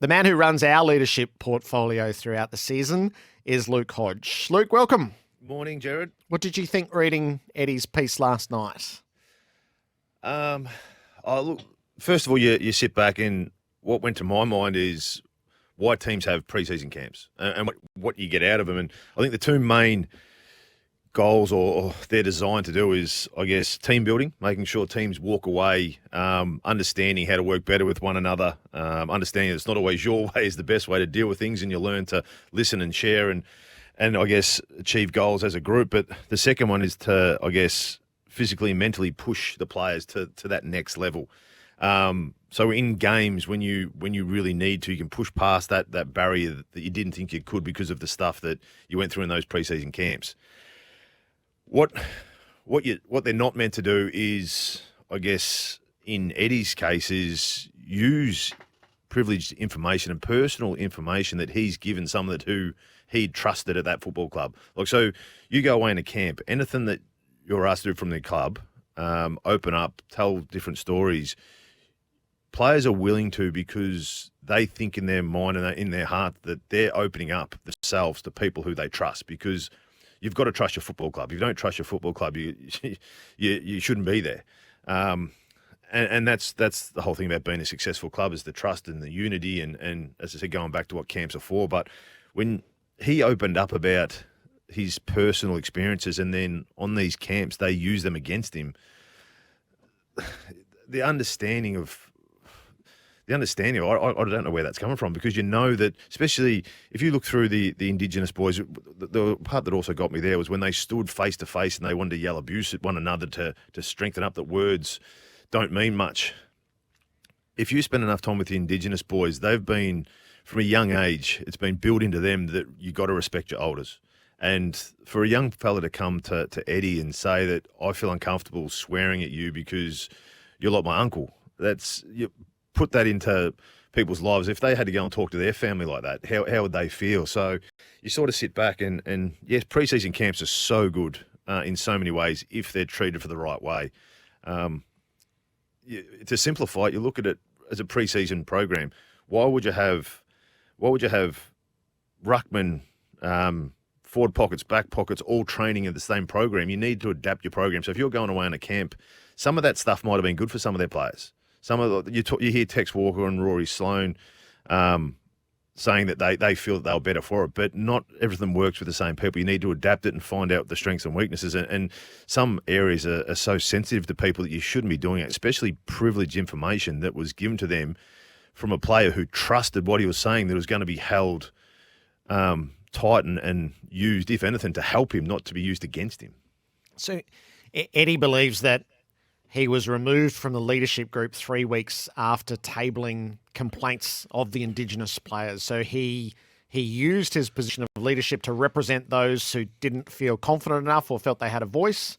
The man who runs our leadership portfolio throughout the season is Luke Hodge. Luke, welcome. Morning, Gerard. What did you think reading Eddie's piece last night? Look, first of all, you sit back and what went to my mind is why teams have pre-season camps and what you get out of them. And I think the two main goals or they're designed to do is, I guess, team building, making sure teams walk away, understanding how to work better with one another, understanding that it's not always your way is the best way to deal with things, and you learn to listen and share and I guess achieve goals as a group. But the second one is to, I guess, physically and mentally push the players to that next level. So in games, when you really need to, you can push past that barrier that you didn't think you could because of the stuff that you went through in those preseason camps. What they're not meant to do is, I guess, in Eddie's case, is use privileged information and personal information that he's given someone that who he trusted at that football club. Like, so you go away in a camp, anything that you're asked to do from the club, open up, tell different stories. Players are willing to because they think in their mind and in their heart that they're opening up themselves to people who they trust, because you've got to trust your football club. If you don't trust your football club, you shouldn't be there. And that's the whole thing about being a successful club, is the trust and the unity and as I said, going back to what camps are for. But when he opened up about his personal experiences and then on these camps they use them against him, the understanding, I don't know where that's coming from, because you know that, especially if you look through the Indigenous boys, the part that also got me there was when they stood face to face and they wanted to yell abuse at one another to strengthen up that words don't mean much. If you spend enough time with the Indigenous boys, they've been, from a young age, it's been built into them that you got to respect your elders. And for a young fella to come to Eddie and say that I feel uncomfortable swearing at you because you're like my uncle, you put that into people's lives. If they had to go and talk to their family like that, how would they feel? So you sort of sit back and yes, pre-season camps are so good in so many ways if they're treated for the right way. To simplify it, you look at it as a pre-season program. Why would you have ruckman, forward pockets, back pockets, all training in the same program? You need to adapt your program. So if you're going away on a camp, some of that stuff might have been good for some of their players. You hear Tex Walker and Rory Sloane saying that they feel that they were better for it, but not everything works with the same people. You need to adapt it and find out the strengths and weaknesses. And some areas are so sensitive to people that you shouldn't be doing it, especially privileged information that was given to them from a player who trusted what he was saying, that was going to be held tight and used, if anything, to help him, not to be used against him. So Eddie believes that he was removed from the leadership group 3 weeks after tabling complaints of the Indigenous players. So he used his position of leadership to represent those who didn't feel confident enough or felt they had a voice.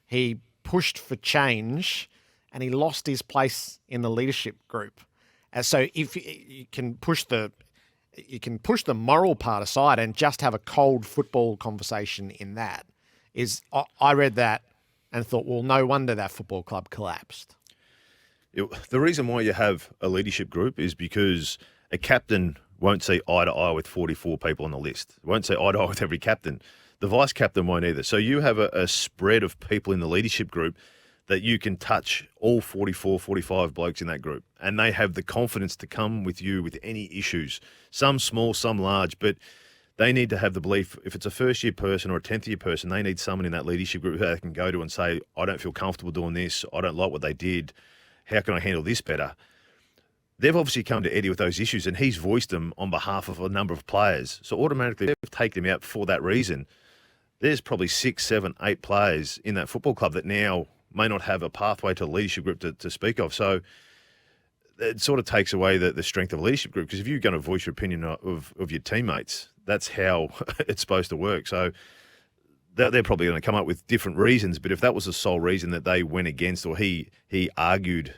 He pushed for change and he lost his place in the leadership group. And so if you can push the moral part aside and just have a cold football conversation in that, I read that and thought, well, no wonder that football club collapsed. The reason why you have a leadership group is because a captain won't see eye to eye with 44 people on the list. Won't see eye to eye with every captain. The vice captain won't either. So you have a spread of people in the leadership group that you can touch all 44, 45 blokes in that group. And they have the confidence to come with you with any issues, some small, some large, but they need to have the belief, if it's a first-year person or a 10th-year person, they need someone in that leadership group who they can go to and say, I don't feel comfortable doing this. I don't like what they did. How can I handle this better? They've obviously come to Eddie with those issues, and he's voiced them on behalf of a number of players. So automatically, they've taken him out for that reason. There's probably 6, 7, 8 players in that football club that now may not have a pathway to a leadership group to speak of. So it sort of takes away the strength of a leadership group, because if you're going to voice your opinion of your teammates, that's how it's supposed to work. So they're probably going to come up with different reasons, but if that was the sole reason that they went against, or he argued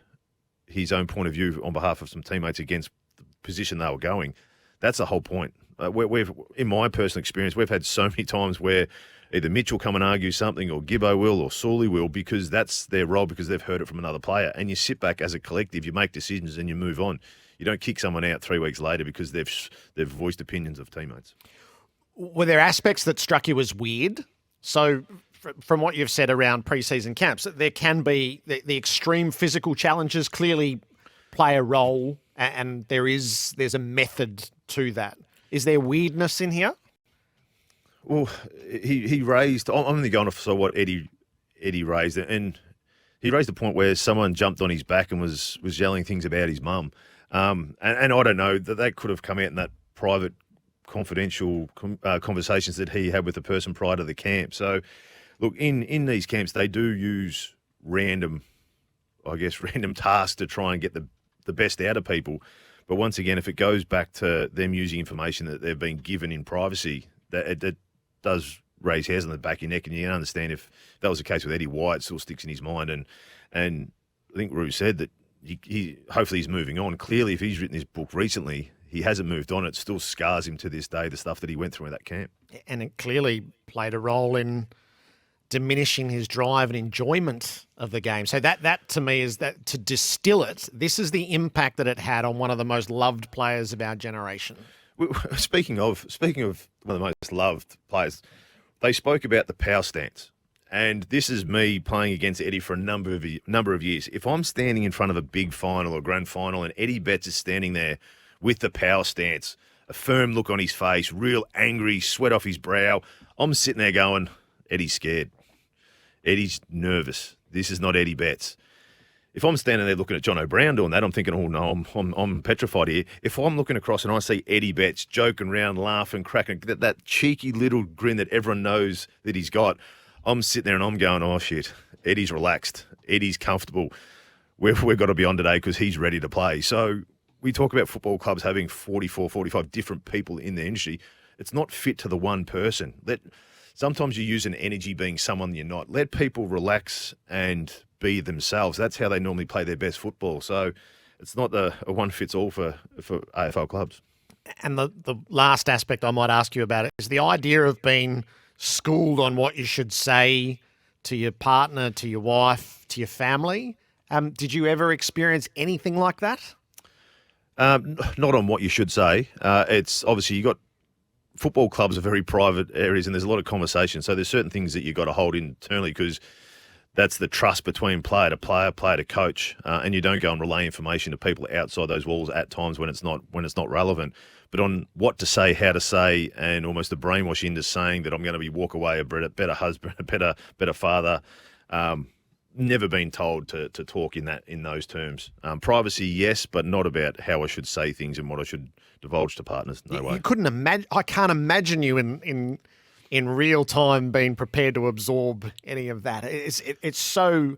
his own point of view on behalf of some teammates against the position they were going, that's the whole point. We've, in my personal experience, we've had so many times where either Mitch will come and argue something, or Gibbo will, or Sawley will, because that's their role, because they've heard it from another player. And you sit back as a collective, you make decisions and you move on. You don't kick someone out 3 weeks later because they've voiced opinions of teammates. Were there aspects that struck you as weird? So from what you've said around pre-season camps, there can be the extreme physical challenges clearly play a role, and there's a method to that. Is there weirdness in here? Well, he raised. I'm only going off what Eddie raised, and he raised a point where someone jumped on his back and was yelling things about his mum, and I don't know that could have come out in that private, confidential conversations that he had with the person prior to the camp. So, look, in these camps they do use random tasks to try and get the best out of people. But once again, if it goes back to them using information that they've been given in privacy, that does raise hairs on the back of your neck, and you can understand if that was the case with Eddie White, it still sticks in his mind. And I think Rue said that he hopefully he's moving on. Clearly, if he's written this book recently, he hasn't moved on. It still scars him to this day, the stuff that he went through in that camp. And it clearly played a role in diminishing his drive and enjoyment of the game. So that to me is that, to distill it, this is the impact that it had on one of the most loved players of our generation. Speaking of one of the most loved players, they spoke about the power stance. And this is me playing against Eddie for a number of years. If I'm standing in front of a big final or grand final and Eddie Betts is standing there with the power stance, a firm look on his face, real angry, sweat off his brow, I'm sitting there going, Eddie's scared. Eddie's nervous. This is not Eddie Betts. If I'm standing there looking at John O'Brien doing that, I'm thinking, oh no, I'm petrified here. If I'm looking across and I see Eddie Betts joking around, laughing, cracking, that cheeky little grin that everyone knows that he's got, I'm sitting there and I'm going, oh shit, Eddie's relaxed. Eddie's comfortable. We've got to be on today because he's ready to play. So we talk about football clubs having 44, 45 different people in the industry. It's not fit to the one person. Sometimes you use an energy being someone you're not. Let people relax and be themselves. That's how they normally play their best football. So it's not a one-fits-all for AFL clubs. And the last aspect I might ask you about it is the idea of being schooled on what you should say to your partner, to your wife, to your family. Did you ever experience anything like that? Not on what you should say. It's obviously you got football clubs are very private areas and there's a lot of conversation. So there's certain things that you've got to hold internally because that's the trust between player to coach. And you don't go and relay information to people outside those walls at times when it's not relevant. But on what to say, how to say, and almost a brainwash into saying that I'm going to walk away a better husband, a better father. Never been told to talk in those terms. Privacy, yes, but not about how I should say things and what I should divulge to partners. No way. You couldn't imagine. I can't imagine you in real time being prepared to absorb any of that. It's so.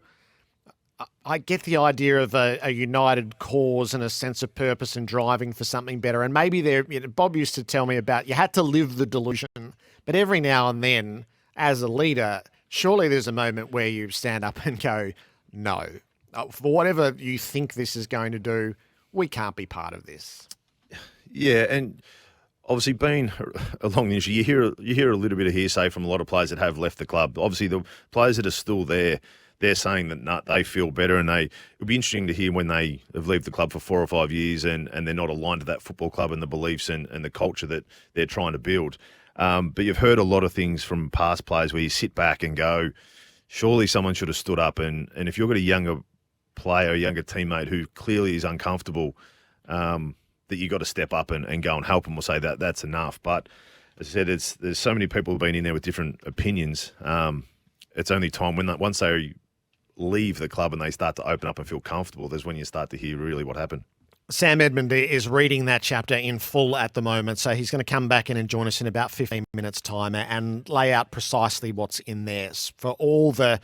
I get the idea of a united cause and a sense of purpose and driving for something better. And maybe Bob used to tell me about you had to live the delusion, but every now and then, as a leader, surely there's a moment where you stand up and go, no, for whatever you think this is going to do, we can't be part of this. Yeah, and obviously being along the industry, you hear a little bit of hearsay from a lot of players that have left the club. Obviously, the players that are still there, they're saying that they feel better, and it'll be interesting to hear when they have left the club for 4 or 5 years and they're not aligned to that football club and the beliefs and the culture that they're trying to build. But you've heard a lot of things from past players where you sit back and go, surely someone should have stood up. And if you've got a younger player, a younger teammate who clearly is uncomfortable, that you've got to step up and go and help them or say that's enough. But as I said, there's so many people who've been in there with different opinions. It's only time once they leave the club and they start to open up and feel comfortable, there's when you start to hear really what happened. Sam Edmund is reading that chapter in full at the moment, so he's going to come back in and join us in about 15 minutes' time and lay out precisely what's in there. For all the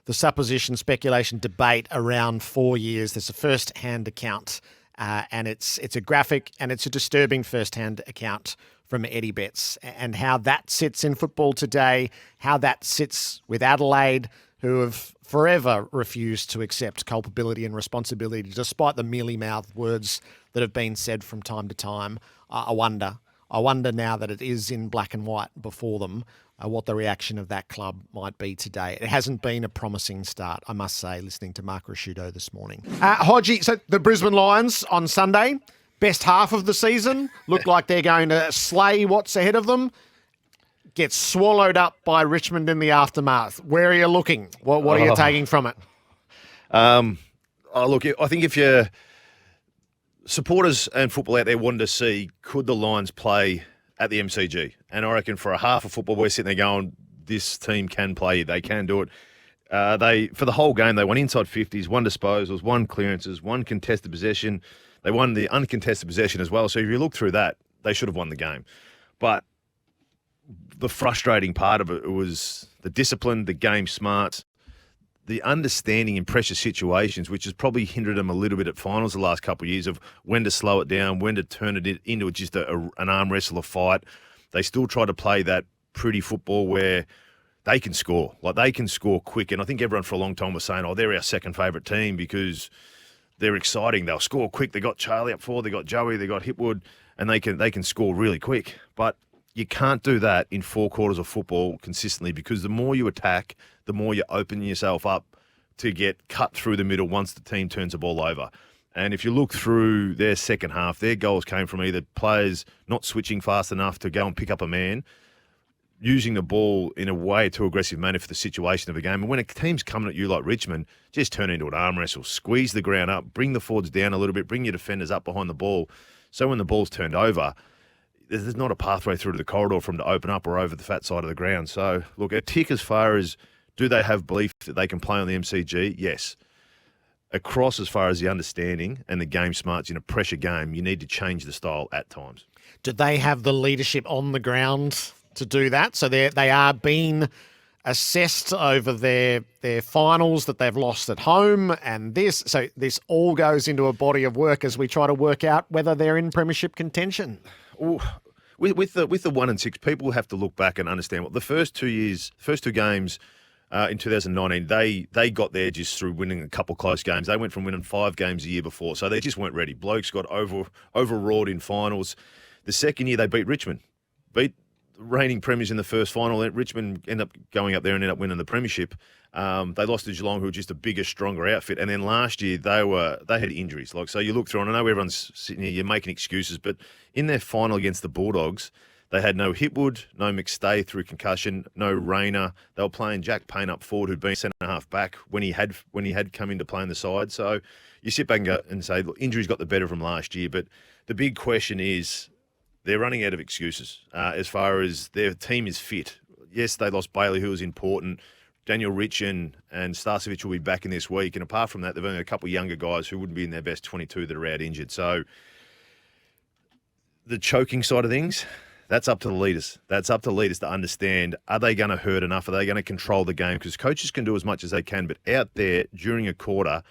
supposition, speculation, debate around 4 years, there's a first-hand account, and it's a graphic and it's a disturbing first-hand account from Eddie Betts and how that sits in football today, how that sits with Adelaide, who have forever refused to accept culpability and responsibility, despite the mealy-mouthed words that have been said from time to time. I wonder now that it is in black and white before them, what the reaction of that club might be today. It hasn't been a promising start, I must say, listening to Mark Rasciuto this morning. Hodge, so the Brisbane Lions on Sunday best half of the season, look like they're going to slay what's ahead of them, gets swallowed up by Richmond in the aftermath. Where are you looking? What are you taking from it? Look, I think if you're supporters and football out there wanting to see, could the Lions play at the MCG? And I reckon for a half of football, we're sitting there going, this team can play. They can do it. For the whole game, they won inside 50s, 1 disposals, 1 clearances, 1 contested possession. They won the uncontested possession as well. So if you look through that, they should have won the game. But the frustrating part of it was the discipline, the game smarts, the understanding in pressure situations, which has probably hindered them a little bit at finals the last couple of years, of when to slow it down, when to turn it into just an arm wrestle, a fight. They still try to play that pretty football where they can score. Like, they can score quick. And I think everyone for a long time was saying, they're our second favourite team because they're exciting. They'll score quick. They got Charlie up forward. They got Joey. They got Hipwood. And they can score really quick. But you can't do that in 4 quarters of football consistently, because the more you attack, the more you open yourself up to get cut through the middle once the team turns the ball over. And if you look through their second half, their goals came from either players not switching fast enough to go and pick up a man, using the ball in a way too aggressive manner for the situation of a game. And when a team's coming at you like Richmond, just turn into an arm wrestle, squeeze the ground up, bring the forwards down a little bit, bring your defenders up behind the ball. So when the ball's turned over, there's not a pathway through to the corridor for them to open up or over the fat side of the ground. So, look, a tick as far as, do they have belief that they can play on the MCG? Yes. Across, as far as the understanding and the game smarts in a pressure game, you need to change the style at times. Do they have the leadership on the ground to do that? So they are being assessed over their finals that they've lost at home, and this all goes into a body of work as we try to work out whether they're in premiership contention. Ooh. With the 1 and 6, people have to look back and understand what the first 2 games in 2019, they got there just through winning a couple close games. They went from winning 5 games a year before, so they just weren't ready. Blokes got overawed in finals. The second year, they beat Richmond, beat reigning premiers in the first final. Richmond ended up going up there and ended up winning the premiership. They lost to Geelong, who were just a bigger, stronger outfit. And then last year, they had injuries. So you look through, and I know everyone's sitting here, you're making excuses, but in their final against the Bulldogs, they had no Hipwood, no McStay through concussion, no Rayner. They were playing Jack Payne up forward, who'd been centre-half back when he had come into play on the side. So you sit back and go and say, look, injuries got the better of them last year. But the big question is, they're running out of excuses as far as their team is fit. Yes, they lost Bailey, who was important. Daniel Rich and Starcevic will be back in this week. And apart from that, they've only got a couple of younger guys who wouldn't be in their best 22 that are out injured. So the choking side of things, that's up to the leaders. That's up to the leaders to understand, are they going to hurt enough? Are they going to control the game? Because coaches can do as much as they can, but out there during a quarter,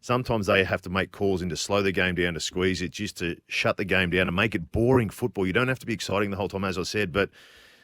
sometimes they have to make calls in to slow the game down, to squeeze it, just to shut the game down and make it boring football. You don't have to be exciting the whole time, as I said, but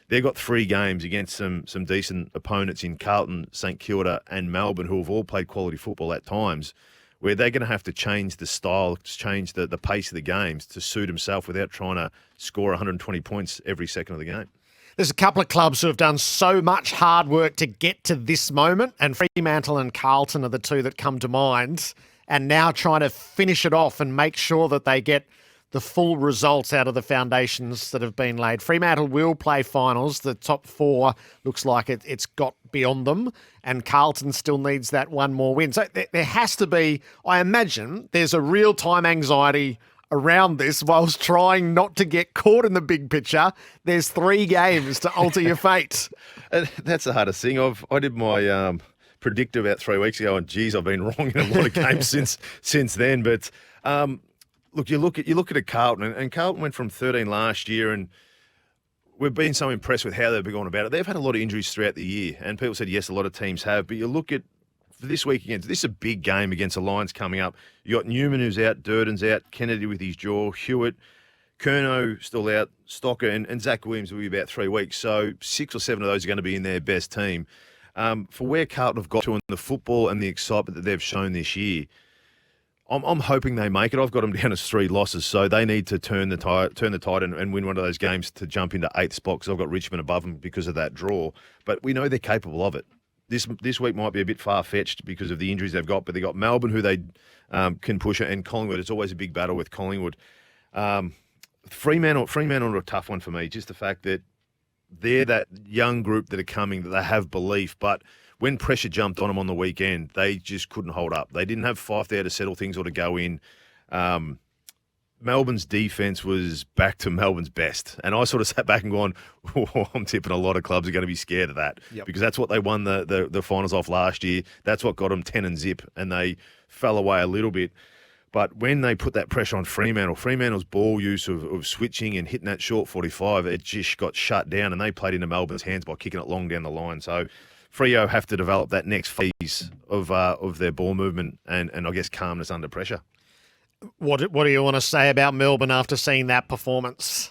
they've got 3 games against some decent opponents in Carlton, St Kilda and Melbourne, who have all played quality football at times, where they're going to have to change the style, change the pace of the games to suit himself without trying to score 120 points every second of the game. There's a couple of clubs who have done so much hard work to get to this moment, and Fremantle and Carlton are the 2 that come to mind, and now trying to finish it off and make sure that they get the full results out of the foundations that have been laid. Fremantle will play finals. The top 4 looks like it's got beyond them, and Carlton still needs that one more win. So there has to be, I imagine, there's a real-time anxiety around this whilst trying not to get caught in the big picture. There's 3 games to alter your fate. And that's the hardest thing. I did my predictor about 3 weeks ago, and geez, I've been wrong in a lot of games since then. But look, you look at a Carlton, and Carlton went from 13 last year, and we've been so impressed with how they've been going about it. They've had a lot of injuries throughout the year, and people said, yes, a lot of teams have. But you look at this week against, this is a big game against the Lions coming up. You got Newman, who's out, Durden's out, Kennedy with his jaw, Hewitt, Curnow still out, Stocker, and Zach Williams will be about 3 weeks. So 6 or 7 of those are going to be in their best team. For where Carlton have got to in the football and the excitement that they've shown this year, I'm hoping they make it. I've got them down as 3 losses, so they need to turn the tide and win one of those games to jump into 8th spot, because I've got Richmond above them because of that draw. But we know they're capable of it. This week might be a bit far-fetched because of the injuries they've got, but they've got Melbourne, who they can push it, and Collingwood. It's always a big battle with Collingwood. Fremantle are a tough one for me. Just the fact that they're that young group that are coming, that they have belief, but when pressure jumped on them on the weekend, they just couldn't hold up. They didn't have Fife there to settle things or to go in. Melbourne's defence was back to Melbourne's best. And I sort of sat back and gone, oh, I'm tipping a lot of clubs are going to be scared of that. Yep. Because that's what they won the finals off last year. That's what got them 10 and zip, and they fell away a little bit. But when they put that pressure on Fremantle's ball use of switching and hitting that short 45, it just got shut down, and they played into Melbourne's hands by kicking it long down the line. So Freo have to develop that next phase of their ball movement and I guess calmness under pressure. What do you want to say about Melbourne after seeing that performance?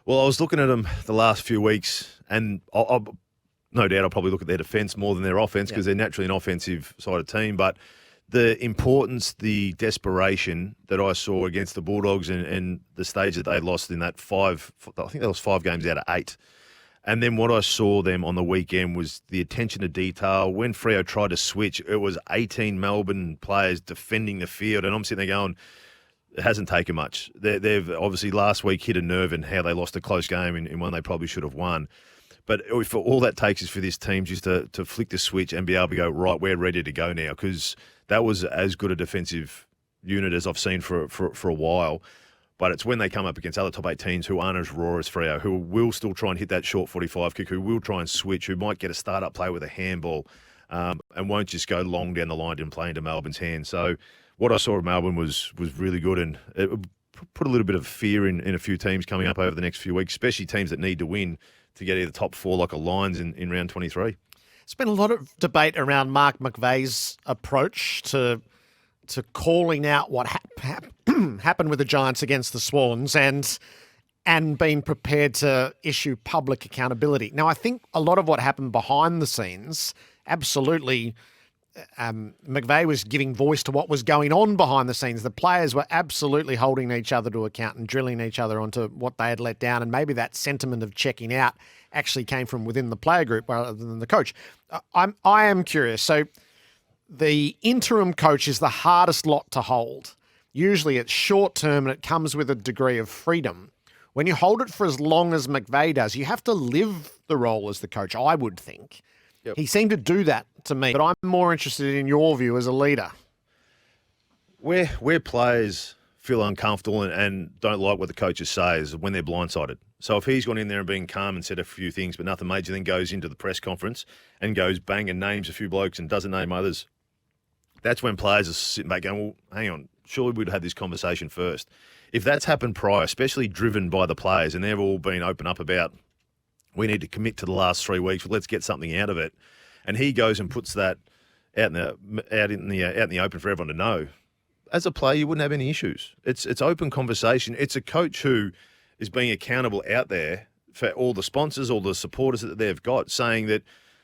Well, I was looking at them the last few weeks, and no doubt I'll probably look at their defence more than their offence because they're naturally an offensive-sided team. But the importance, the desperation that I saw against the Bulldogs and the stage that they lost in that I think they lost 5 games out of 8. And then what I saw them on the weekend was the attention to detail. When Freo tried to switch, it was 18 Melbourne players defending the field. And I'm sitting there going, it hasn't taken much. They've obviously last week hit a nerve in how they lost a close game in one they probably should have won. But if all that takes is for this team just to flick the switch and be able to go, right, we're ready to go now, because that was as good a defensive unit as I've seen for a while. But it's when they come up against other top 8 teams who aren't as raw as Freo, who will still try and hit that short 45 kick, who will try and switch, who might get a start-up play with a handball and won't just go long down the line and play into Melbourne's hands. So what I saw of Melbourne was really good, and it put a little bit of fear in a few teams coming up over the next few weeks, especially teams that need to win to get either top 4 like a Lions in round 23. There's been a lot of debate around Mark McVeigh's approach to calling out what happened with the Giants against the Swans and being prepared to issue public accountability. Now, I think a lot of what happened behind the scenes, absolutely, McVeigh was giving voice to what was going on behind the scenes. The players were absolutely holding each other to account and drilling each other onto what they had let down, and maybe that sentiment of checking out actually came from within the player group rather than the coach. I am curious. So the interim coach is the hardest lot to hold. Usually it's short term and it comes with a degree of freedom. When you hold it for as long as McVeigh does, you have to live the role as the coach, I would think. Yep. He seemed to do that to me, but I'm more interested in your view as a leader. Where players feel uncomfortable and don't like what the coaches say is when they're blindsided. So if he's gone in there and been calm and said a few things but nothing major, then goes into the press conference and goes bang and names a few blokes and doesn't name others, that's when players are sitting back going, well, hang on, surely we'd have this conversation first. If that's happened prior, especially driven by the players, and they've all been open up about, we need to commit to the last 3 weeks, let's get something out of it, and he goes and puts that out in the open for everyone to know, as a player, you wouldn't have any issues. It's open conversation. It's a coach who is being accountable out there for all the sponsors, all the supporters that they've got, saying that,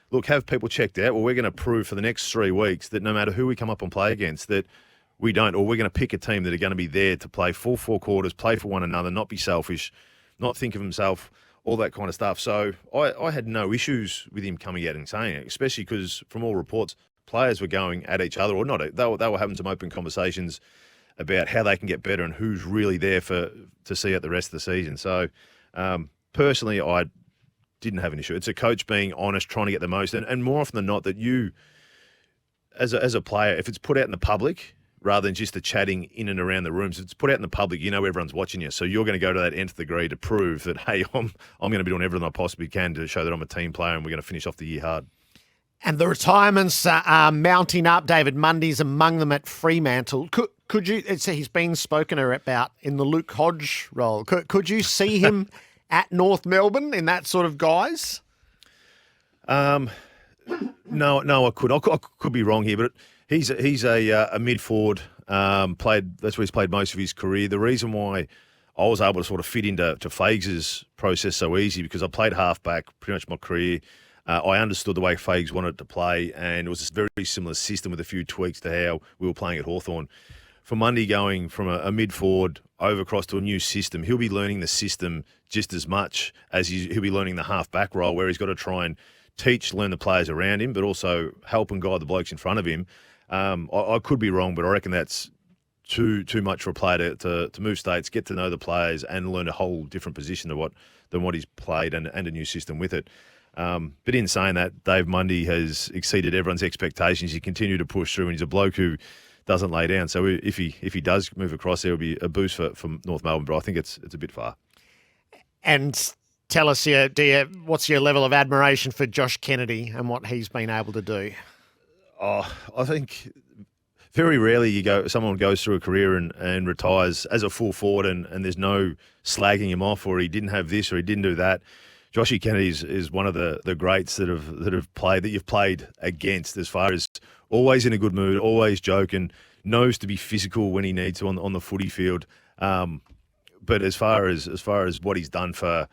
look, have people checked out. Well, we're going to prove for the next 3 weeks that no matter who we come up and play against, that we don't, or we're going to pick a team that are going to be there to play full 4 quarters, play for one another, not be selfish, not think of himself, all that kind of stuff. So I had no issues with him coming out and saying it, especially because from all reports, players were going at each other, or not. They were having some open conversations about how they can get better and who's really there to see out the rest of the season. So personally, I didn't have an issue. It's a coach being honest, trying to get the most, and more often than not, that you, as a player, if it's put out in the public rather than just the chatting in and around the rooms, if it's put out in the public, you know everyone's watching you. So you're going to go to that nth degree to prove that, hey, I'm going to be doing everything I possibly can to show that I'm a team player and we're going to finish off the year hard. And the retirements are mounting up. David Mundy's among them at Fremantle. Could you? He's been spoken about in the Luke Hodge role. Could you see him at North Melbourne in that sort of guise? No, I could. I could be wrong here, but he's a mid forward. That's where he's played most of his career. The reason why I was able to sort of fit into Fages' process so easy, because I played halfback pretty much my career. I understood the way Fages wanted to play, and it was a very similar system with a few tweaks to how we were playing at Hawthorn. For Mundy going from a mid-forward over across to a new system, he'll be learning the system just as much as he'll be learning the half-back role, where he's got to try and learn the players around him, but also help and guide the blokes in front of him. I could be wrong, but I reckon that's too much for a player to move states, get to know the players, and learn a whole different position than what he's played, and a new system with it. But in saying that, Dave Mundy has exceeded everyone's expectations. He continued to push through, and he's a bloke who doesn't lay down. So if he does move across, there will be a boost for North Melbourne, but I think it's a bit far. And tell us, what's your level of admiration for Josh Kennedy and what he's been able to do? Oh, I think very rarely someone goes through a career and retires as a full forward, and there's no slagging him off, or he didn't have this or he didn't do that. Joshy Kennedy is one of the greats that you've played against, as far as always in a good mood, always joking, knows to be physical when he needs to on the footy field. But as far as what he's done for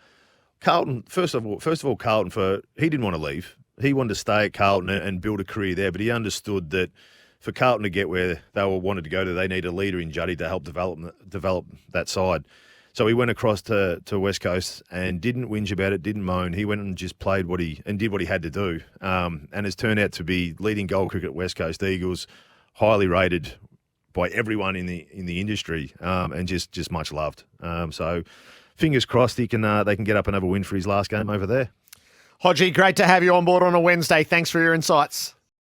Carlton, first of all, Carlton, he didn't want to leave. He wanted to stay at Carlton and build a career there, but he understood that for Carlton to get where they wanted to go to, they need a leader in Juddy to help develop that side. So he went across to West Coast and didn't whinge about it, didn't moan. He went and just played did what he had to do, and has turned out to be leading goal kicker at West Coast Eagles, highly rated by everyone in the industry, and just much loved. So fingers crossed they can get up and have a win for his last game over there. Hodgie, great to have you on board on a Wednesday. Thanks for your insights.